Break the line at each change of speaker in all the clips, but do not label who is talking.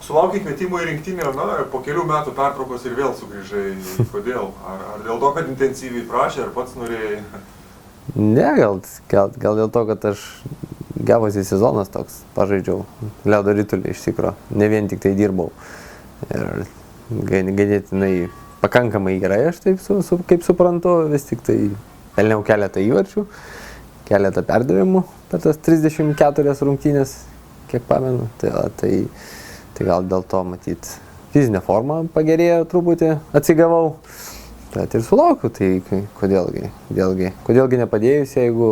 Sulaukai kvietimų į rinktinę, po kelių metų pertraukos ir vėl sugrįžai. Kodėl? Ar dėl to, kad intensyviai prašė, ar pats norėjai?
Ne, gal dėl to, kad aš gavosi sezonas toks, pažaidžiau ledo ritulį iš tikro, ne vien tik tai dirbau. Ir ganėtinai pakankamai gerai, aš taip kaip suprantu, vis tik tai pelniau keletą įvarčių, keletą perdavimų per tas 34 rungtynės, kiek pamenu. Tai gal dėl to matyt fizinė forma pagerėjo truputį, atsigavau. Bet ir sulaukiu, tai kodėlgi nepadėjus, jeigu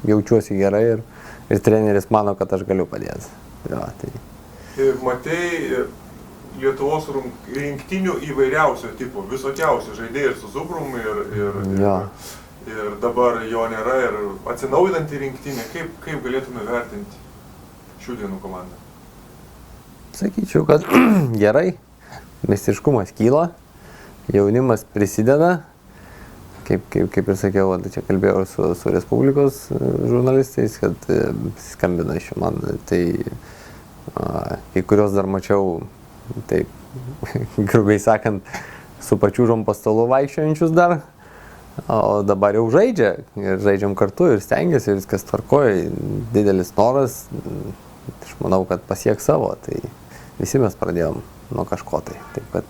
jaučiuosi gerai ir treneris mano, kad aš galiu padėti.
Ir matei Lietuvos rinktinių įvairiausio tipo, visokiausių žaidėjų ir su Zubrum ir dabar jo nėra ir atsinaujinantį rinktinę. Kaip galėtume vertinti šių dienų komandą?
Sakyčiau, kad gerai, meistriškumas kyla, jaunimas prisideda, kaip ir sakiau, čia kalbėjau su Respublikos žurnalistais, kad skambina iš man, tai kai kurios dar mačiau, taip, grubiai sakant, su pačiūžom po stalu vaikščiojančius dar, o dabar jau žaidžia, ir žaidžiam kartu ir stengiasi, viskas tvarkoja, didelis noras, aš manau, kad pasieks savo, tai visi mes pradėjom nuo kažko tai, taip kad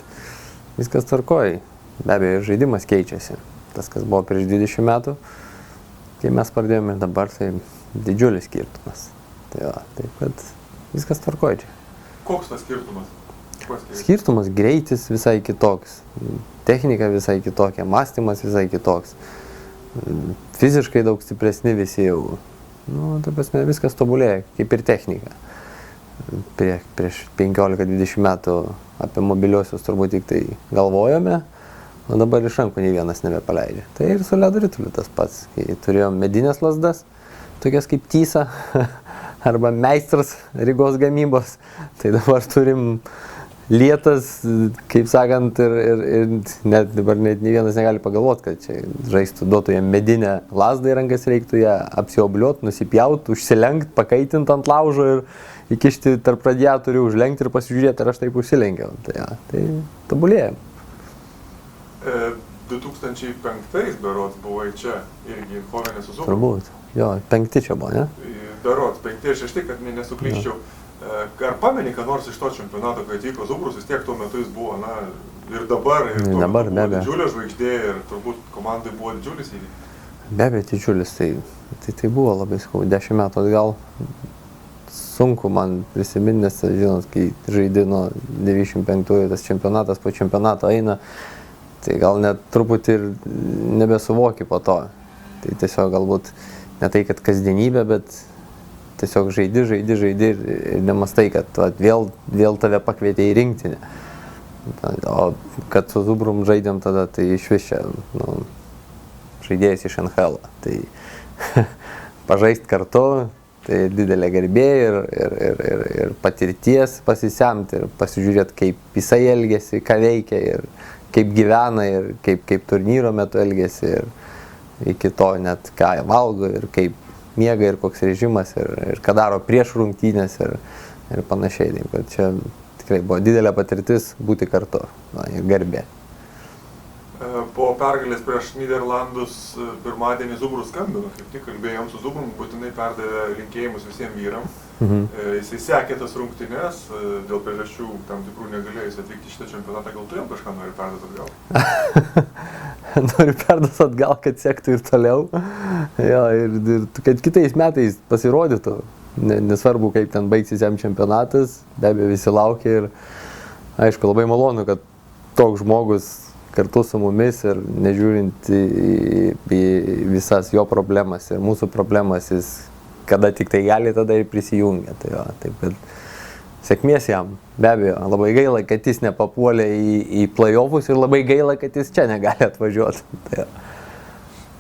viskas tvarkoja, be abejo, žaidimas keičiasi, tas, kas buvo prieš 20 metų, kai mes pradėjome dabar, tai didžiulis skirtumas, taip kad viskas tvarkoja čia.
Koks tas skirtumas?
Skirtumas, greitis visai kitoks, technika visai kitokia, mąstymas visai kitoks, fiziškai daug stipresni visi jau, ta prasme, viskas tobulėja, kaip ir technika. Prieš 15-20 metų apie mobiliosius turbūt tik tai galvojome, o dabar iš rankų nei vienas nebepaleidžia. Tai ir su ledo rituliu tas pats, kai turėjom medinės lazdas, tokias kaip Tysa arba Meistras Rygos gamybos, tai dabar turim lietas, kaip sakant, ir net dabar net nei vienas negali pagalvoti, kad čia žaistų, duotų jam medinę lazdą į rankas, reiktų ją apsiobliuoti, nusipjauti, užsilenkt, pakaitinti ant laužo ir įkišti tarp radiatorių, užlenkti ir pasižiūrėti, ar aš taip užsilenkiau. Tai tobulėjam.
2005 berods buvai čia irgi Hovene su Zubru.
Turbūt, jo, 5 čia buvo, ne?
Berods, 5 ir 6, kad nesuklyščiau. Ar pameni, kad nors iš to čempionato, kai atvyko Zubrus, vis tiek tuo metu jis buvo, ir dabar, ir tuo metu buvo didžiulė žvaigždė, ir turbūt komandai buvo didžiulis įvykis.
Be abejo, didžiulis, tai buvo labai skau, 10 metų atgal. Sunku man prisiminti, nes, žinot, kai žaidė nuo 95-ųjų, tas čempionatas po čempionato eina, tai gal net truputį ir nebesuvoki po to. Tai tiesiog galbūt ne tai, kad kasdienybė, bet tiesiog žaidi ir nemastai, kad vėl tave pakvietė į rinktinę. O kad su Zubrum žaidėm tada, tai iš vis čia žaidėjas iš NHL. Tai pažaist kartu, tai didelė garbė ir patirties pasisemti ir pasižiūrėti, kaip jisai elgiasi, ką veikia ir kaip gyvena ir kaip turnyro metu elgiasi ir iki to net ką valgo ir kaip miega ir koks režimas ir ką daro prieš rungtynės ir panašiai. Taip, kad čia tikrai buvo didelė patirtis būti kartu ir garbė.
Po pergalės prieš Nyderlandus pirmadienį Zubrus skambino, kaip tik kalbėjom su Zubrum, būtinai perdavė linkėjimus visiems vyram. Jisai sekė tas rungtynes, dėl priežasčių tam tikrų negalėjus atvykti šitą čempionatą, gal tu jam kažką nori perduoti atgal?
Noriu perduoti atgal, kad sektų ir toliau. Jo, ir kad kitais metais pasirodytų, nesvarbu, kaip ten baigsis jam čempionatas, be abejo visi laukia ir aišku, labai malonu, kad toks žmogus kartu su mumis ir nežiūrint į visas jo problemas ir mūsų problemas, jis kada tik tai gali, tada ir prisijungia. Tai jo, taip, kad sėkmės jam, be abejo, labai gaila, kad jis nepapuolė į play-offus ir labai gaila, kad jis čia negali atvažiuoti. Tai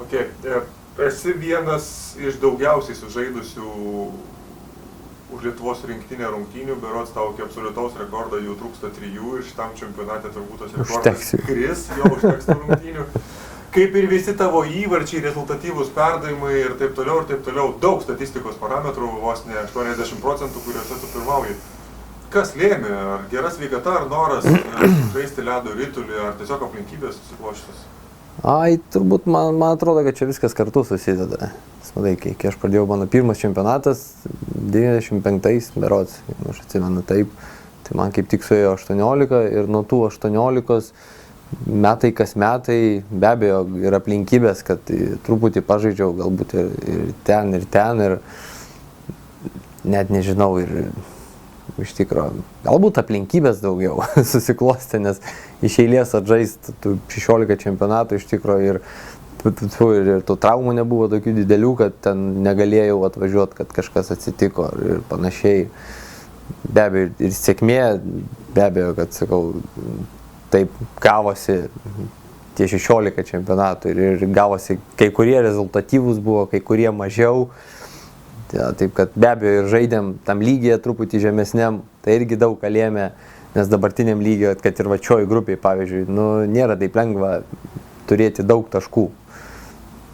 okay. Esi vienas iš daugiausiai sužaidusių už Lietuvos rinktinę rungtynių, berods tau iki absoliutaus rekordo jų trūksta 3 ir šitam čempionate turbūt tas rekordas kris, jo užteks tų rungtynių. Kaip ir visi tavo įvarčiai, rezultatyvūs perdavimai ir taip toliau, daug statistikos parametrų, vos ne 80%, kuriuose tu pirmauji. Kas lėmė? Ar gera sveikata, ar noras žaisti ledo ritulį, ar tiesiog aplinkybės susikloščios?
Turbūt man atrodo, kad čia viskas kartu susideda. Matai, kai aš pradėjau mano pirmas čempionatas, 95 berods, jeigu aš atsimenu taip, tai man kaip tik suėjo 18 ir nuo tų 18 metai kas metai, be abejo, ir aplinkybės, kad truputį pažaidžiau, galbūt ir ten, ir net nežinau, ir iš tikrųjų, galbūt aplinkybės daugiau susiklostė, nes iš eilės atžaist 16 čempionatų iš tikrųjų ir tų traumų nebuvo tokių didelių, kad ten negalėjau atvažiuoti, kad kažkas atsitiko ir panašiai. Be abejo, ir sėkmė, be abejo, kad, sakau, taip gavosi tie 16 čempionatų ir gavosi, kai kurie rezultatyvūs buvo, kai kurie mažiau. Ja, taip, kad be abejo ir žaidėm tam lygyje truputį žemesniam, tai irgi daug ką lėmė, nes dabartiniam lygyje, kad ir vačioj grupiai, pavyzdžiui, nėra taip lengva turėti daug taškų.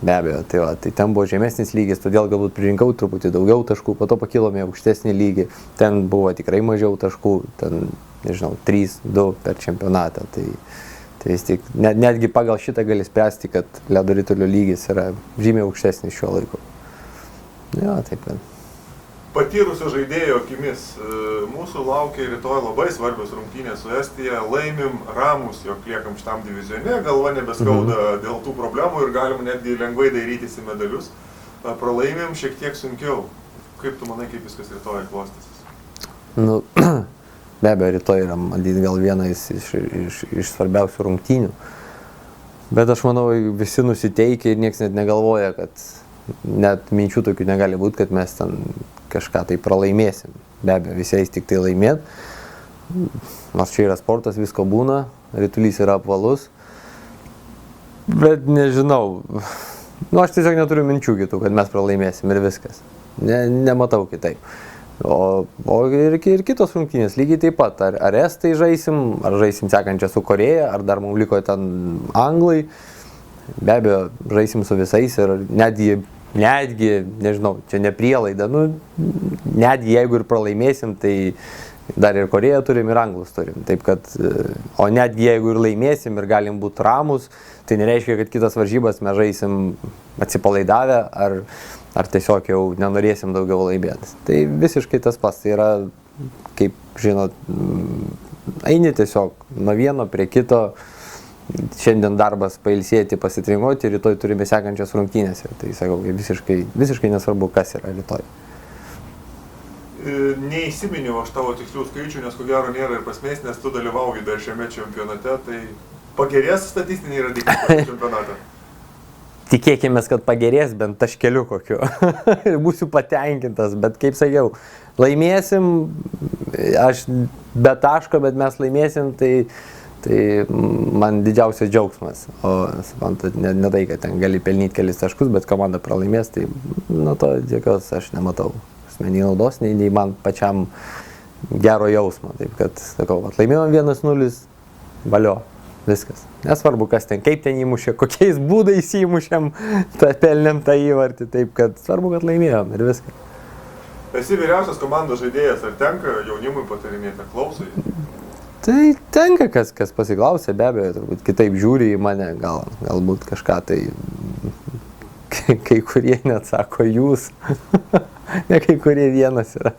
Be abejo, tai ten buvo žemesnis lygis, todėl galbūt pririnkau truputį daugiau taškų, po to pakilome į aukštesnį lygį, ten buvo tikrai mažiau taškų, ten, nežinau, 3-2 per čempionatą. Tai vis tik, netgi pagal šitą gali spręsti, kad ledo ritulio lygis yra žymiai aukštesnis šiuo laiku. Ja, taip kad.
Patyrusio žaidėjo akimis, mūsų laukia rytoj labai svarbios rungtynės su Estija, laimim ramus, jog liekam šitam divizione, galva nebeskauda dėl tų problemų ir galim netgi lengvai dairytis į medalius. Pralaimim šiek tiek sunkiau. Kaip tu manai, kaip viskas rytoj klostysis?
Be abejo, rytoj yra gal viena iš svarbiausių rungtynių. Bet aš manau, visi nusiteikia ir nieks net negalvoja, kad net minčių tokių negali būti, kad mes ten kažką tai pralaimėsim. Be abejo, visiais tik tai laimėt. Nors čia yra sportas, visko būna, ritulys yra apvalus. Bet nežinau, aš tiesiog neturiu minčių kitų, kad mes pralaimėsim ir viskas. Nematau kitaip. O ir kitos rungtynės lygiai taip pat. Ar estai žaisim, ar žaisim sekančią su Koreja, ar dar mums liko ten anglai. Be abejo, žaisim su visais ir netgi, nežinau, čia ne prielaida, netgi jeigu ir pralaimėsim, tai dar ir Koreją turim ir anglus turim. Taip kad, o netgi jeigu ir laimėsim ir galim būti ramus, tai nereiškia, kad kitas varžybas mes žaisim atsipalaidavę ar tiesiog jau nenorėsim daugiau laimėti. Tai visiškai tas pats, tai yra, kaip žinot, eini tiesiog nuo vieno prie kito. Šiandien darbas pailsėti, pasitreniruoti, rytoj turime sekančias rungtynės. Tai sakau, visiškai nesvarbu, kas yra rytoj.
Neįsiminiau aš tavo tikslių skaičių, nes ko gero nėra ir prasmės, nes tu dalyvauji dar šiame čempionate, tai pagerės statistiniai rodikliai čempionate?
Tikėkime, kad pagerės bent taškeliu kokiu. Ir būsiu patenkintas, bet kaip sakiau, laimėsim, aš be taško, bet mes laimėsim, tai man didžiausias džiaugsmas. O suprantat, ne tai, kad ten gali pelnyti kelis taškus, bet komanda pralaimės, tai nuo to jokios aš nematau asmeninį naudos, nei man pačiam gero jausmo. Taip kad, sakau, laimėjom 1-0, valio, viskas. Nesvarbu, kas ten, kaip ten įmušė, kokiais būdais įmušėm, pelnėm tą įvartį, taip kad svarbu, kad laimėjom ir viskas.
Esi vyriausias komandos žaidėjas, ar tenka jaunimui patarinėti, klausai?
Tai tenka, kas pasiklausė, be abejo, turbūt kitaip žiūri į mane, galbūt kažką tai, kai kurie net sako jūs, ne kai kurie vienas yra,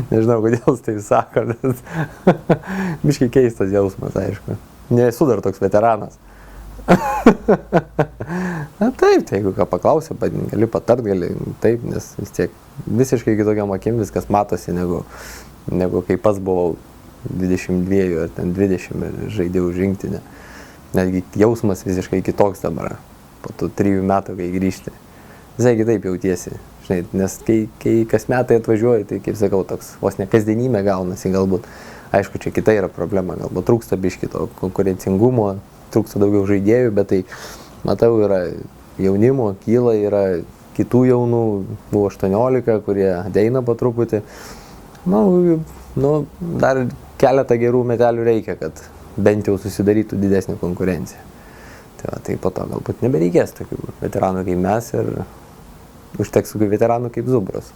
nežinau, kodėl jis taip sako, bet biškai keistas jausmas, aišku, nesu dar toks veteranas. Na taip, tai jeigu ką paklausė, gali patart, gali taip, nes vis tiek visiškai kitokiam akim viskas matosi, negu kai pats buvau 22 ar ten 20 ir žaidėjau rinktinę. Netgi jausmas visiškai kitoks dabar, po tų 3 metų, kai grįžti. Visai kitaip jautiesi, žinai, nes kai kas metai atvažiuoji, tai kaip sakau, toks vos ne kasdienybė gaunasi galbūt. Aišku, čia kita yra problema, galbūt trūksta biškį to konkurencingumo, trūksta daugiau žaidėjų, bet tai, matau, yra jaunimo, kyla, yra kitų jaunų, buvo 18, kurie ateina po truputį. Dar keletą gerų metelių reikia, kad bent jau susidarytų didesnė konkurencija. Tai po to galbūt nebereikės tokių veteranų kaip mes ir užteks tokių veteranų kaip Zubras.